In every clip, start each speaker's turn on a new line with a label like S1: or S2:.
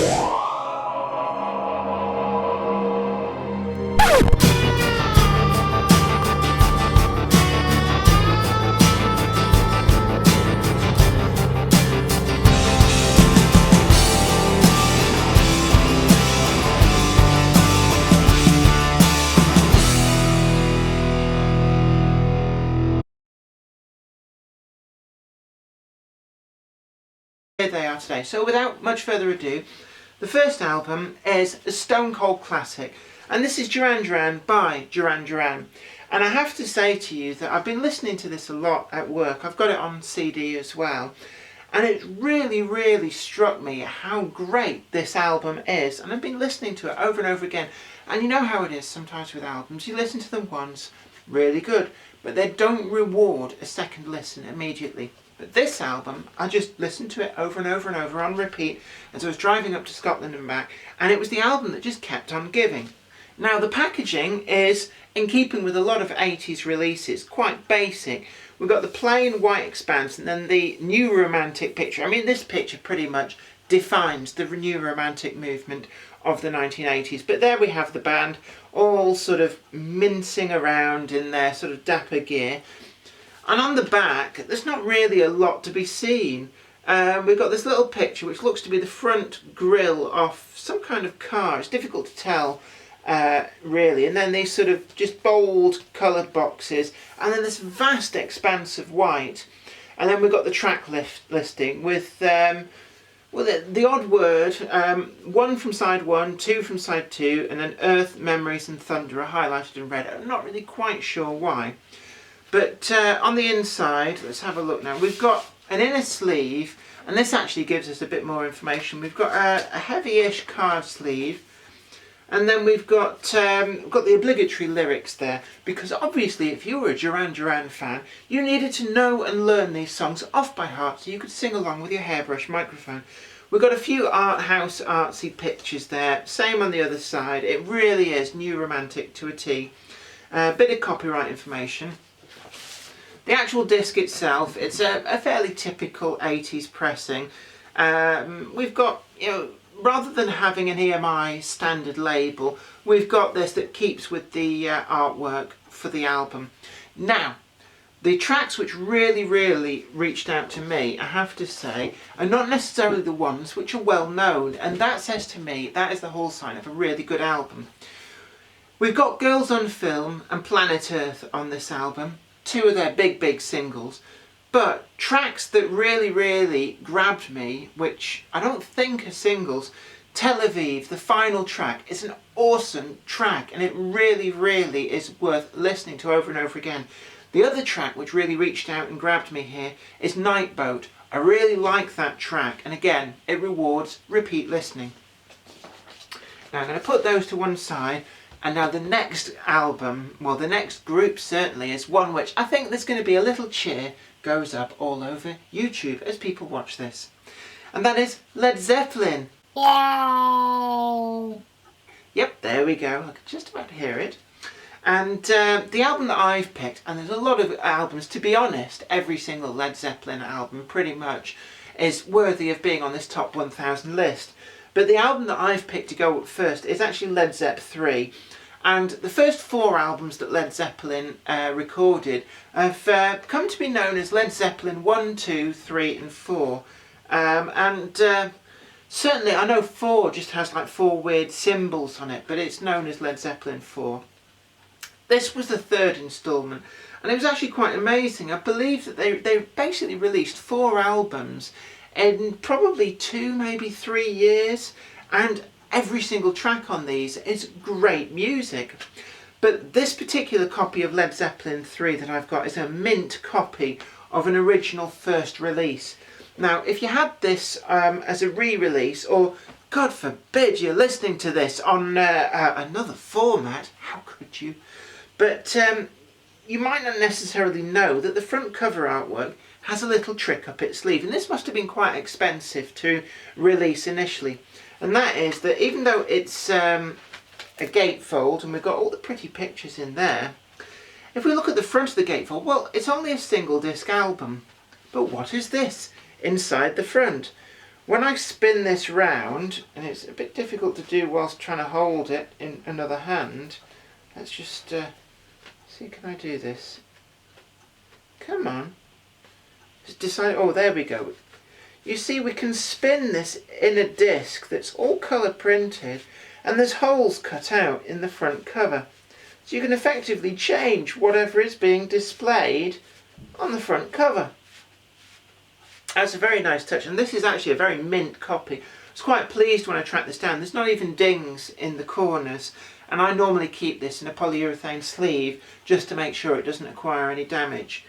S1: Here they are today. So without much further ado, the first album is a stone cold classic, and this is Duran Duran by Duran Duran. And I have to say to you that I've been listening to this a lot at work. I've got it on CD as well, and it really struck me how great this album is, and I've been listening to it over and over again. And you know how it is sometimes with albums, you listen to them once, really good, but they don't reward a second listen immediately. But this album, I just listened to it over and over and over on repeat as I was driving up to Scotland and back, and it was the album that just kept on giving. Now the packaging is in keeping with a lot of 80s releases, quite basic. We've got the plain white expanse and then the new romantic picture. I mean, this picture pretty much defines the new romantic movement of the 1980s. But there we have the band all sort of mincing around in their sort of dapper gear. And on the back, there's not really a lot to be seen. We've got this little picture which looks to be the front grille off some kind of car. It's difficult to tell, really. And then these sort of just bold coloured boxes. And then this vast expanse of white. And then we've got the track listing with well, the odd word, 1 from side 1, 2 from side 2, and then Earth, Memories and Thunder are highlighted in red. I'm not really quite sure why. But on the inside, let's have a look now. We've got an inner sleeve, and this actually gives us a bit more information. We've got a heavy-ish card sleeve, and then we've got the obligatory lyrics there, because obviously if you were a Duran Duran fan, you needed to know and learn these songs off by heart so you could sing along with your hairbrush microphone. We've got a few art house artsy pictures there, same on the other side. It really is new romantic to a T. Bit of copyright information. The actual disc itself, it's a fairly typical 80s pressing. We've got, you know, rather than having an EMI standard label, we've got this that keeps with the artwork for the album. Now, the tracks which really reached out to me, I have to say, are not necessarily the ones which are well known, and that says to me, that is the whole sign of a really good album. We've got Girls on Film and Planet Earth on this album. 2 of their big singles, but tracks that really grabbed me, which I don't think are singles. Tel Aviv, the final track, is an awesome track, and it really is worth listening to over and over again. The other track which really reached out and grabbed me here is Night Boat. I really like that track, and again, it rewards repeat listening. Now I'm going to put those to one side. And now the next album, well the next group certainly, is one which I think there's going to be a little cheer goes up all over YouTube as people watch this. And that is Led Zeppelin. Yay! Yep, there we go. I can just about hear it. And the album that I've picked, and there's a lot of albums, to be honest, every single Led Zeppelin album pretty much is worthy of being on this top 1000 list. But the album that I've picked to go up first is actually Led Zeppelin III. And the first 4 albums that Led Zeppelin recorded have come to be known as Led Zeppelin 1, 2, 3 and 4. Certainly I know 4 just has like 4 weird symbols on it, but it's known as Led Zeppelin 4. This was the 3rd instalment, and it was actually quite amazing. I believe that they basically released 4 albums in probably 2, maybe 3 years, and every single track on these is great music. But this particular copy of Led Zeppelin III that I've got is a mint copy of an original first release. Now, if you had this as a re-release, or God forbid you're listening to this on another format, how could you? But you might not necessarily know that the front cover artwork has a little trick up its sleeve, and this must have been quite expensive to release initially. And that is that even though it's a gatefold, and we've got all the pretty pictures in there, if we look at the front of the gatefold, well, it's only a single disc album. But what is this inside the front? When I spin this round, and it's a bit difficult to do whilst trying to hold it in another hand, let's just see, can I do this? Come on. Just decide, oh, there we go. You see, we can spin this in a disc that's all colour printed, and there's holes cut out in the front cover. So you can effectively change whatever is being displayed on the front cover. That's a very nice touch, and this is actually a very mint copy. I was quite pleased when I tracked this down. There's not even dings in the corners, and I normally keep this in a polyurethane sleeve just to make sure it doesn't acquire any damage.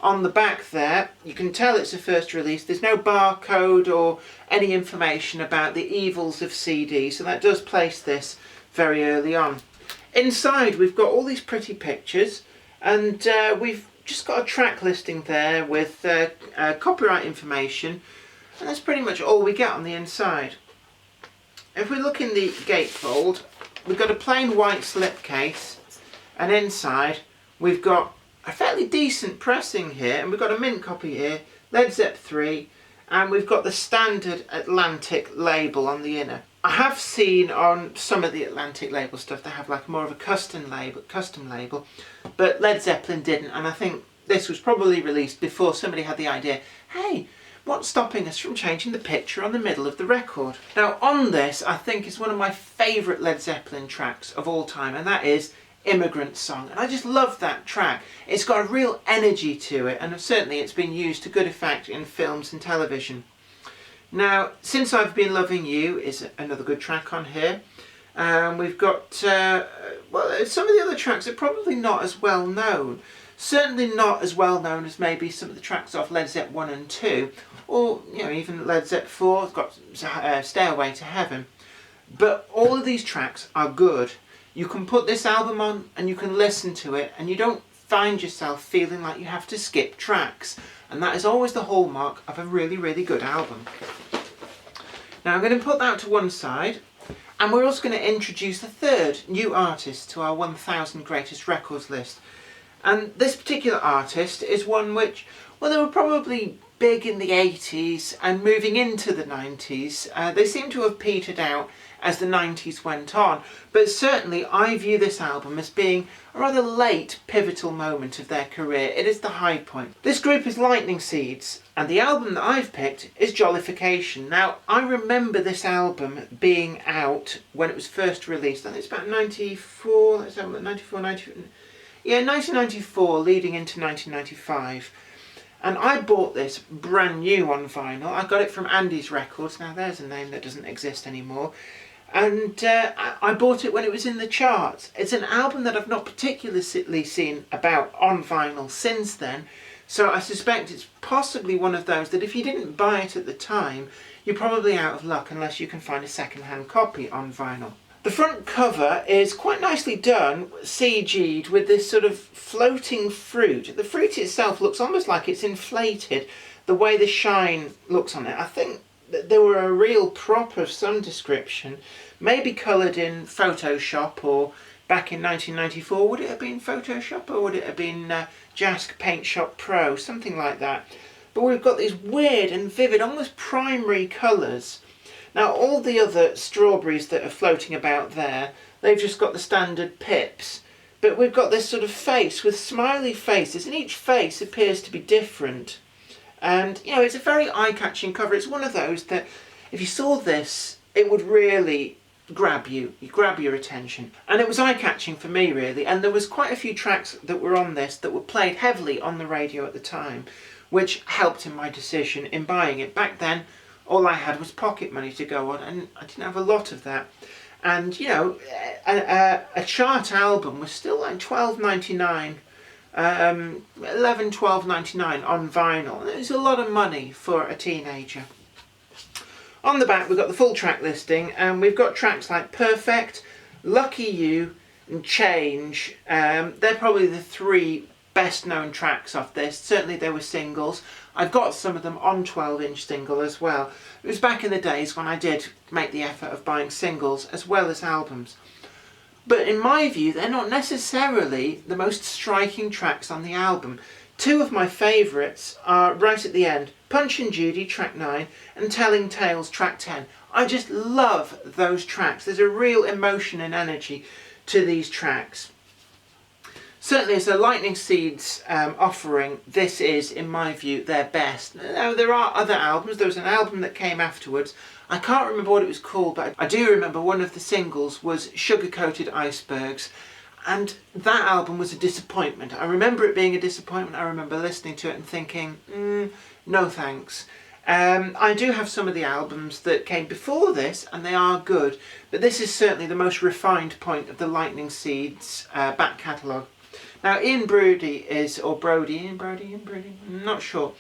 S1: On the back there, you can tell it's a first release. There's no barcode or any information about the evils of CD, so that does place this very early on. Inside we've got all these pretty pictures, and we've just got a track listing there with copyright information, and that's pretty much all we get on the inside. If we look in the gatefold, we've got a plain white slipcase, and inside we've got a fairly decent pressing here, and we've got a mint copy here, Led Zeppelin III, and we've got the standard Atlantic label on the inner. I have seen on some of the Atlantic label stuff they have like more of a custom label, but Led Zeppelin didn't, and I think this was probably released before somebody had the idea, hey, what's stopping us from changing the picture on the middle of the record? Now on this, I think is one of my favourite Led Zeppelin tracks of all time, and that is Immigrant Song, and I just love that track. It's got a real energy to it, and certainly it's been used to good effect in films and television. Now, Since I've Been Loving You is another good track on here. We've got, well, some of the other tracks are probably not as well known. Certainly not as well known as maybe some of the tracks off Led Zeppelin 1 and 2, or even Led Zeppelin 4, it's got Stairway to Heaven. But all of these tracks are good. You can put this album on and you can listen to it, and you don't find yourself feeling like you have to skip tracks. And that is always the hallmark of a really, really good album. Now I'm going to put that to one side, and we're also going to introduce a third new artist to our 1000 Greatest Records list. And this particular artist is one which, well, they were probably big in the 80s and moving into the 90s. They seem to have petered out as the 90s went on, but certainly I view this album as being a rather late pivotal moment of their career. It is the high point. This group is Lightning Seeds, and the album that I've picked is Jollification. Now, I remember this album being out when it was first released. I think it's about 94, let's have a look, 94, 90, yeah, 1994 leading into 1995. And I bought this brand new on vinyl. I got it from Andy's Records. Now there's a name that doesn't exist anymore. And I bought it when it was in the charts. It's an album that I've not particularly seen about on vinyl since then. So I suspect it's possibly one of those that if you didn't buy it at the time, you're probably out of luck unless you can find a second-hand copy on vinyl. The front cover is quite nicely done, CG'd, with this sort of floating fruit. The fruit itself looks almost like it's inflated, the way the shine looks on it. I think that they were a real prop of some description, maybe coloured in Photoshop, or back in 1994, would it have been Photoshop, or would it have been Jask Paint Shop Pro, something like that. But we've got these weird and vivid, almost primary colours. Now all the other strawberries that are floating about there, they've just got the standard pips. But we've got this sort of face with smiley faces, and each face appears to be different. And, it's a very eye-catching cover. It's one of those that, if you saw this, it would really grab your attention. And it was eye-catching for me, really. And there was quite a few tracks that were on this that were played heavily on the radio at the time, which helped in my decision in buying it. Back then, all I had was pocket money to go on, and I didn't have a lot of that. And, a chart album was still like $12.99, $11-12.99 on vinyl. And it was a lot of money for a teenager. On the back we've got the full track listing, and we've got tracks like Perfect, Lucky You and Change. They're probably the three best known tracks off this. Certainly they were singles. I've got some of them on 12-inch single as well. It was back in the days when I did make the effort of buying singles as well as albums. But in my view, they're not necessarily the most striking tracks on the album. Two of my favourites are right at the end, Punch and Judy track 9 and Telling Tales track 10. I just love those tracks. There's a real emotion and energy to these tracks. Certainly as a Lightning Seeds offering, this is, in my view, their best. Now, there are other albums. There was an album that came afterwards. I can't remember what it was called, but I do remember one of the singles was Sugar Coated Icebergs. And that album was a disappointment. I remember it being a disappointment. I remember listening to it and thinking, no thanks. I do have some of the albums that came before this, and they are good. But this is certainly the most refined point of the Lightning Seeds back catalogue. Now, Ian Brody is, or Brody, I'm not sure.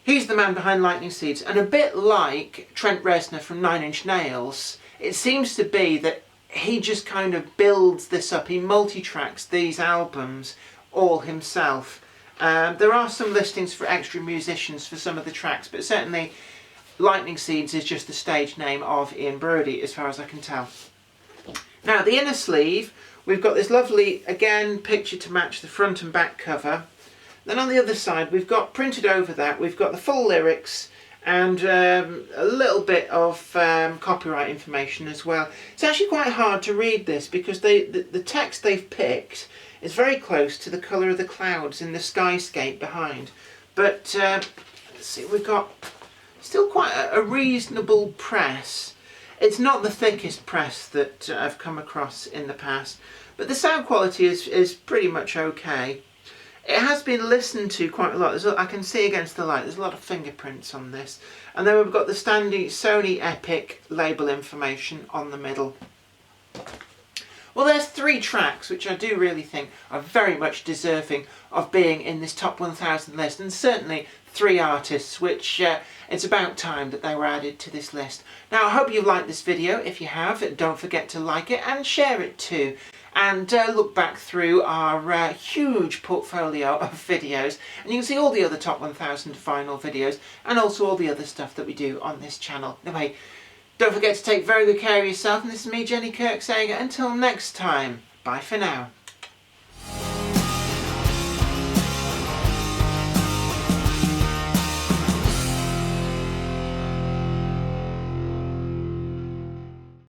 S1: He's the man behind Lightning Seeds, and a bit like Trent Reznor from Nine Inch Nails, it seems to be that he just kind of builds this up. He multi-tracks these albums all himself. There are some listings for extra musicians for some of the tracks, but certainly Lightning Seeds is just the stage name of Ian Brody, as far as I can tell. Now, the inner sleeve, we've got this lovely, again, picture to match the front and back cover. Then on the other side, we've got printed over that, we've got the full lyrics and a little bit of copyright information as well. It's actually quite hard to read this because the text they've picked is very close to the colour of the clouds in the skyscape behind. But let's see, we've got still quite a reasonable press. It's not the thickest press that I've come across in the past, but the sound quality is pretty much okay. It has been listened to quite a lot. I can see against the light, there's a lot of fingerprints on this. And then we've got the standard Sony Epic label information on the middle. Well, there's 3 tracks which I do really think are very much deserving of being in this top 1000 list, and certainly 3 artists which it's about time that they were added to this list. Now, I hope you've liked this video. If you have, don't forget to like it and share it too. And look back through our huge portfolio of videos, and you can see all the other top 1000 vinyl videos and also all the other stuff that we do on this channel. Anyway, don't forget to take very good care of yourself, and this is me, Jenny Kirk, saying until next time, bye for now.